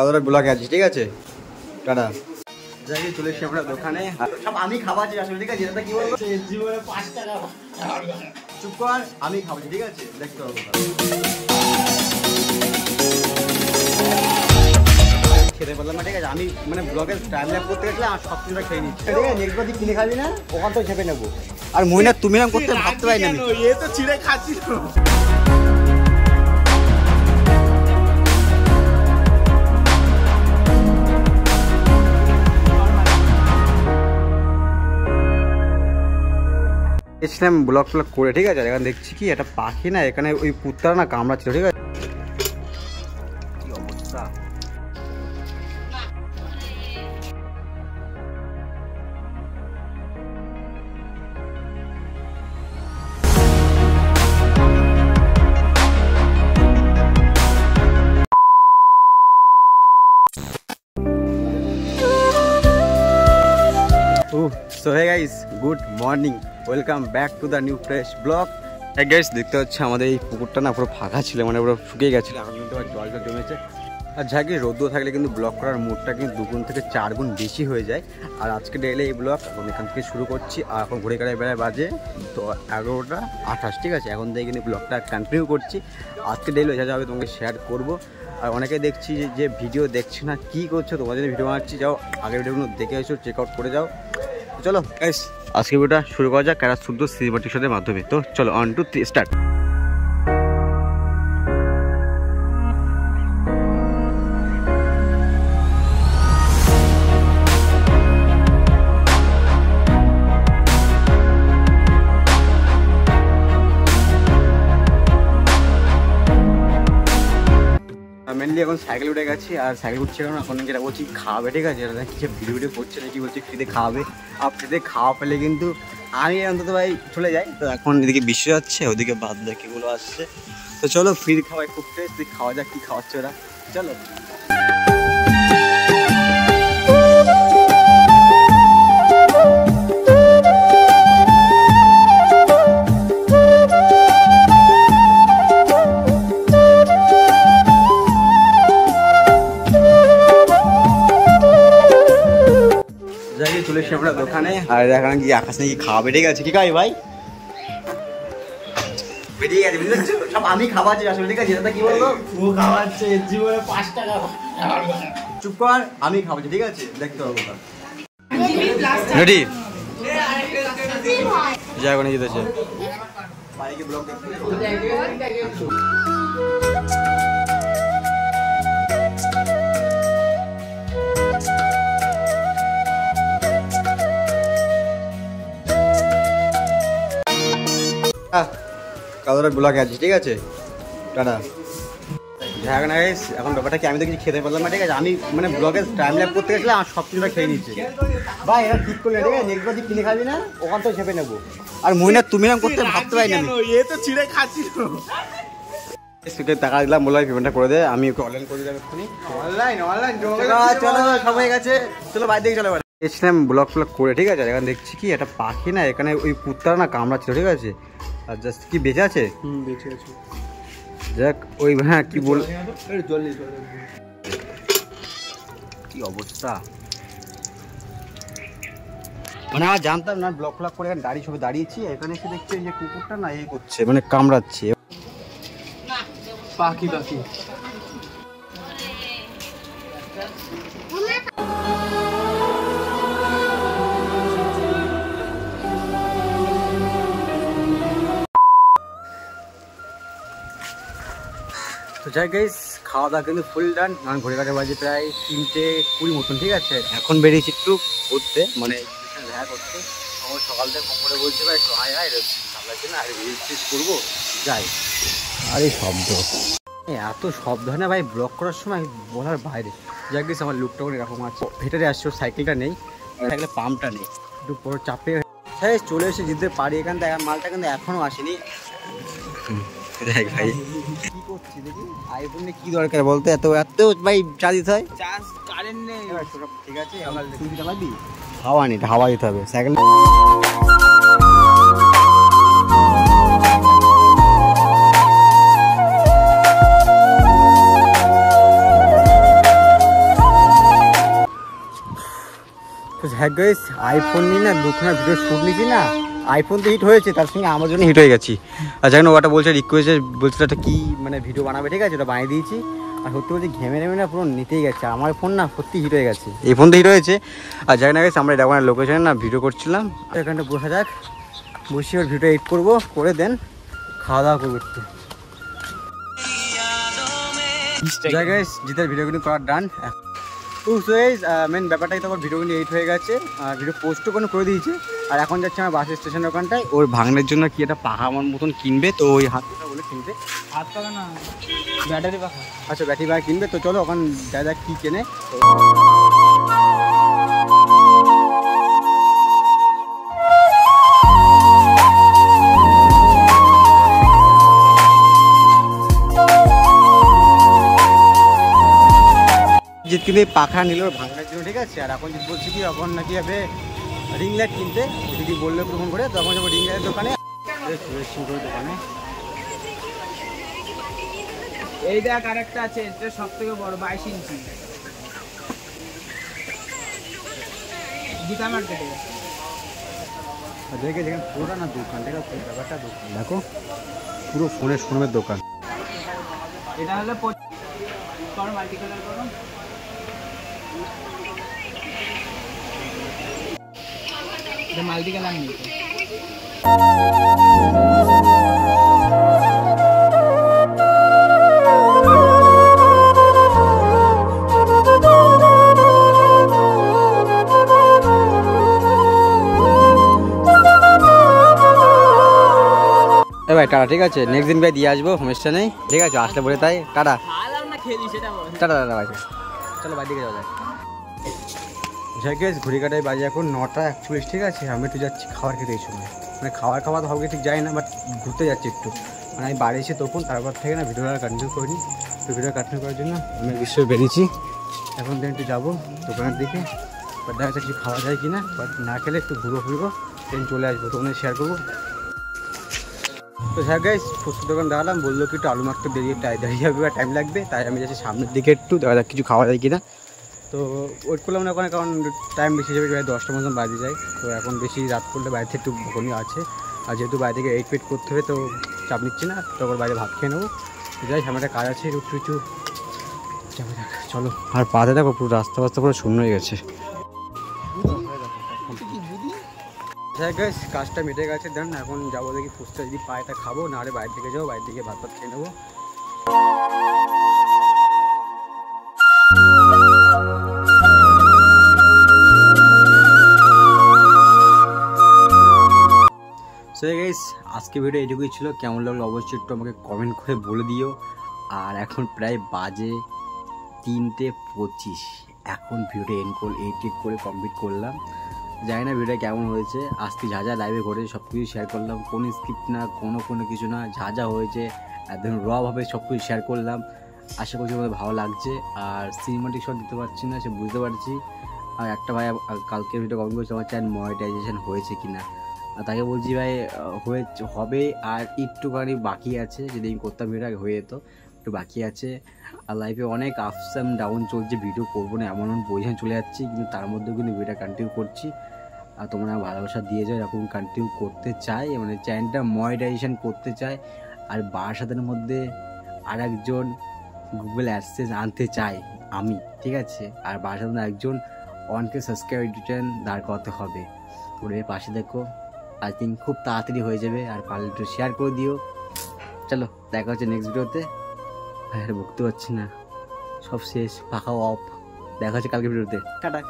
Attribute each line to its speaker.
Speaker 1: কালকে ব্লগে আছিস, ঠিক আছে? টাটা। যাই চলে এসেছি আমরা দোকানে, সব আমি খাওয়াচ্ছি আসলে, ঠিক আছে? এটা কি বলবো, জীবনে 5 টাকা চুপ কর, আমি খাওয়াচ্ছি, ঠিক আছে? দেখতে হবে খেতে পারলাম না, ঠিক আছে? আমি মানে ব্লগের টাইম ল্যাপ করতে গেলে আর সব কিছুটা খেয়ে নিচ্ছি, ঠিক আছে? নেক্সট বার কিনে খাবি না, ওখান থেকে চেপে নেবো। আর মহিনা তুমি নাম করতে ভাবতে পারি না, এ তো ছিঁড়ে খাচ্ছি। এসছিলাম ব্লগ ফ্লগ করে, ঠিক আছে? এখানে দেখছি কি একটা পাখি না, এখানে ওই কুত্তারা না কামড়াচ্ছিল, ঠিক আছে? কি অবস্থা! So hey guys, good morning, welcome back to the new fresh vlog. Hey guys, দেখতে হচ্ছে আমাদের এই পুকুরটা না পুরো ফাঁকা ছিল, মানে পুরো শুকিয়ে গেছিলো, এখন কিন্তু জলটা জমেছে। আর যাকে রোদ্র থাকলে কিন্তু ব্লগ করার মুডটা কিন্তু 2 গুণ থেকে 4 গুণ বেশি হয়ে যায়। আর আজকে ডেইলি এই ব্লগ এখন এখান থেকে শুরু করছি। আর এখন ঘুরে বেড়ায় বাজে তো 11টা 28, ঠিক আছে? এখন থেকে কিন্তু ব্লগটা কন্টিনিউ করছি। আজকে ডেইলি যা যাবে তোমাকে শেয়ার করবো। আর অনেকে দেখছি যে ভিডিও দেখছে না, কী করছো? তোমার জন্য ভিডিও বানাচ্ছি, যাও আগের ভিডিওগুলো দেখে এসো, চেক আউট করে যাও। চলো গাইস, আজকে ভিডিওটা শুরু করা যাক একটা শুদ্ধ সিনেমাটিক শোদের মাধ্যমে। তো চলো 1 2 3 স্টার্ট। মেনলি এখন সাইকেল উঠে গেছি, আর সাইকেল উঠছে কারণ এখন যেটা বলছি খাওয়াবে, ঠিক আছে? এটা কিছু ভিডিও করছে নাকি বলছে ফ্রিতে খাওয়াবে। আর ফ্রিতে খাওয়া পেলে কিন্তু আমি অন্তত ভাই চলে যাই। তো এখন এদিকে বিশ্ব যাচ্ছে, ওদিকে বাদ বাকিগুলো আসছে। তো চলো ফ্রি খাওয়াই, খুব ফ্রেশ খাওয়া যাক, কী খাওয়াচ্ছে ওরা, চলো। চলে এসে আমরা দোকানে, আর এখন কি আকাশ নাকি খাওয়াবে, ঠিক আছে? কি খাই ভাই? বেরিয়ে গেছে, বুঝতে পারছো? সব আমি খাওয়াচ্ছি আসলে, ঠিক আছে? এটা কি বলবো, ও খাওয়াচ্ছে, জীবনে 5 টাকা চুপ কর, আমি খাওয়াচ্ছি, ঠিক আছে? দেখতে হবে রেডি যা কোনে যেতেছে বাইকে ব্লগ দেখতে। কালকে ব্লগে আছিস, ঠিক আছে? টাটা। যাই না গাইস, এখন ব্যাপারটা কি, আমি তো কিছু খেতে পারলাম না, ঠিক আছে? আমি মানে ব্লগের টাইম ল্যাপ করতে গেছিলাম আর সব কিছুটা খেয়ে নিচ্ছি ভাই। এরা ঠিক করলে, ঠিক আছে? নেক্সট বার কিনে খাবি না, ওখান থেকে চেপে নেবো। আর মহিনা তুমি নাম করতে ভাবতে পারি না, এ তো ছিঁড়ে খাচ্ছি। তোকে টাকা দিলাম, বললাম পেমেন্টটা করে দে, আমি ওকে অনলাইন করে দিলাম এক্ষুনি। চলো সব হয়ে গেছে, চলো বাইরে দিকে চলো। এসছিলাম ব্লগ ফ্লগ করে, ঠিক আছে? এখন দেখছি কি একটা পাখি না, এখানে ওই কুত্তারা না কামড়াচ্ছিল, ঠিক আছে? আর জাস্ট কি বেঁচে আছে, বেঁচে আছে। যাক ওই হ্যাঁ কি বল, কি অবস্থা! মানে আমার জানতাম না, ব্লগ ফ্লগ করে এখানে গাড়ি ছবি দাঁড়িয়েছি, এখানে এসে দেখছি যে কুকুরটা না এই করছে, মানে কামড়াচ্ছে পাখি পাখি। তো যাই গাইস, খাওয়া দাওয়া কিন্তু ফুল ডান। কারণ ঘড়ি কাটা বাজে প্রায় 3:20 মতন, ঠিক আছে? এখন বেরিয়েছি একটু ঘুরতে, মানে দেখা করতে। আমার সকাল থেকে কখনো বলছে ভাই একটু আয় আয়, ভালো লাগছে না, আর রিলস করবো, যাই। আর এই শব্দ, এত শব্দ হয় না ভাই ব্লগ করার সময় বলার বাইরে। যাই গেছে আমার লুকটা করে এরকম আছে, হেঁটে আসছে, সাইকেলটা নেই, সাইকেলের পাম্পটা নেই, একটু পুরো চাপে চলে এসে যেতে পারি এখান থেকে। মালটা কিন্তু এখনও আসেনি। দেখ ভাই কি করছি দেখি, আইফোনে কি দরকার বলতে, এত এত ভাই চার্জ দিতে হয়, চার্জ কারেন্ট নেই। ঠিক আছে, আমার তুমি চালাবি, হাওয়া নেই, হাওয়া দিতে হবে সাইকেল। হ্যাঁ গাইস, আইফোন নিয়ে না দুখানা ভিডিও শ্যুট নিয়েছি না, আইফোন তো হিট হয়েছে, তার সঙ্গে আমার জন্য হিট হয়ে গেছি। আর যখন ওটা বলছে রিকোয়েস্টে বলছিল একটা কী মানে ভিডিও বানাবে, ঠিক আছে, ওটা বানিয়ে দিয়েছি। আর সত্যি বলছি ঘেমে নেমে না পুরো নিতেই গেছে, আমার ফোন না সত্যি হিট হয়ে গেছে, এই ফোন তো হিট হয়েছে। আর যাই না গেছে আমরা এরকম লোকেশনে না ভিডিও করছিলাম, এখানটা বসা যাক, বসে ওর ভিডিও এডিট করবো, করে দেন খাওয়া দাওয়া করবো একটু। জায়গায় জিতের ভিডিও কিন্তু করার ডান। মেন ব্যাপারটাই তো আমার ভিডিও কিন্তু এডিট হয়ে গেছে, ভিডিও পোস্টও কোনো করে দিয়েছে। আর এখন যাচ্ছে আমার বাস স্টেশনের ওখানটায়, ওর ভাঙনের জন্য কি একটা পাখা আমার মতন কিনবে, তো ওই হাত পাখা বলে কিনবে, হাত পাখা না ব্যাটারি পাখা, আচ্ছা ব্যাটারি পাখা কিনবে। তো চলো ওখান যা যা কী কেনে। জিত কিন্তু পাখা নিল ভাঙার জন্য, ঠিক আছে। আর এখন জিত বলছি কি এখন নাকি হবে রিং লাইট কিনতে, যদি বললো ফোন করে, তখন যাবো রিং লাইটের দোকানে। দোকানে
Speaker 2: এই দেখ আরেকটা আছে, এটা সব থেকে বড় 22 ইঞ্চি গীতা মার্কেটে
Speaker 1: দেখে দেখেন পুরো না দোকান, ঠিক আছে, ব্যাপারটা দোকান দেখো পুরো ফোনের শোরুমের দোকান।
Speaker 2: এটা হলো মাল্টি কালার করো, এটা মাল্টি কালার নিতে।
Speaker 1: ভাই টাটা, ঠিক আছে, নেক্সট দিন ভাই দিয়ে আসবো, সমস্যা নেই, ঠিক আছে, আসলে বলে তাই টাটা টাটা টাটা ভাই, চলো বাড়ি দিকে যাওয়া যায়। ঘুরি কাটাই বাজে এখন 9:41, ঠিক আছে। আমি একটু যাচ্ছি খাবার খেতে, এই সময় মানে খাবার তো হবে ঠিক যাই না, বাট ঘুরতে যাচ্ছি একটু, মানে আমি বাড়ি এসে তখন তারপর থেকে না ভিডিওটা কন্টিনিউ করিনি, তো ভিডিও কন্টিনিউ করার জন্য আমি বিশ্বে বেরিয়েছি। এখন তো একটু যাবো দোকানের দিকে, বাট দেখা যাচ্ছে কিছু খাওয়া যায় কি না, বাট না খেলে একটু ঘুরবো ট্রেন চলে আসবো, তখন শেয়ার করবো। তো হ্যাঁ গাইস, ফুচকা দোকান দাঁড়ালাম, বললো কি একটু আলু মাখতে দাঁড়িয়ে যাবে বা টাইম লাগবে, তাই আমি যাচ্ছি সামনের দিকে একটু দেখা যাক কিছু খাওয়া যায় কিনা। তো ওয়েট করলাম না ওখানে, কারণ টাইম বেশি যাবে, প্রায় 10টার মতন বাজে যায়। তো এখন বেশি রাত করলে বাইরে একটু বকনি আছে, আর যেহেতু বাইরে থেকে এড করতে হবে তো চাপ নিচ্ছি না, তখন বাইরে ভাত খেয়ে নেবো। যাই সামনে একটা কাজ আছে, একটু যাবে দেখ, চলো। আর পাতে দেখো পুরো রাস্তা পুরো শূন্য হয়ে গেছে। হ্যাঁ গাইস, কাজটা মিটে গেছে, দেন এখন যাবো দেখি ফুচকা যদি পায় তা খাবো, না হলে বাইরে থেকে যাবো, বাইরে থেকে ভাত খেয়ে নেবো। সো গাইস, আজকে ভিডিও এটুকুই ছিল, কেমন লাগলো অবশ্যই একটু আমাকে কমেন্ট করে বলে দিও। আর এখন প্রায় বাজে 3:25, এখন ভিডিও এডিট করে কমপ্লিট করলাম। জানি না ভিডিওটা কেমন হয়েছে, আজকে যা যা লাইভে ঘটেছে সব কিছু শেয়ার করলাম, কোনো স্ক্রিপ্ট না, কোনো কিছু না, যা হয়েছে একদম রভাবে সব কিছু শেয়ার করলাম। আশা করছি আমাদের ভালো লাগছে। আর সিনেমাটিক শট দিতে পারছি না, সে বুঝতে পারছি। আর একটা ভাই কালকে ভিডিও কমেন্ট করেছে আমার চ্যানেল মনিটাইজেশন হয়েছে কিনা, তাকে বলছি ভাই হবে, আর একটুখানি বাকি আছে, যদি আমি করতাম ভিডিও হয়ে যেত, একটু বাকি আছে। আর লাইফে অনেক আপস অ্যান্ড ডাউন চলছে, ভিডিও করবো না এমন পজিশন চলে যাচ্ছি, কিন্তু তার মধ্যেও কিন্তু ভিডিওটা কন্টিনিউ করছি। আর তোমরা ভালোবাসা দিয়ে যাও, এরকম কন্টিনিউ করতে চাই, মানে চ্যানেলটা মনিটাইজেশন করতে চাই। আর বারাসাতের মধ্যে আরেকজন গুগল অ্যাডসেন্স আনতে চাই আমি, ঠিক আছে। আর বারাসাতের একজন 1K সাবস্ক্রাইবার দাঁড় করাতে হবে, তোমরা এর পাশে দেখো, আই থিঙ্ক খুব তাড়াতাড়ি হয়ে যাবে। আর পারলে একটু শেয়ার করে দিও। চলো দেখা হচ্ছে নেক্সট ভিডিওতে। ভাই আর বকতে পারছি না, সব শেষ, পাখা অফ। দেখা হচ্ছে কালকে ভিডিওতে, টাটা।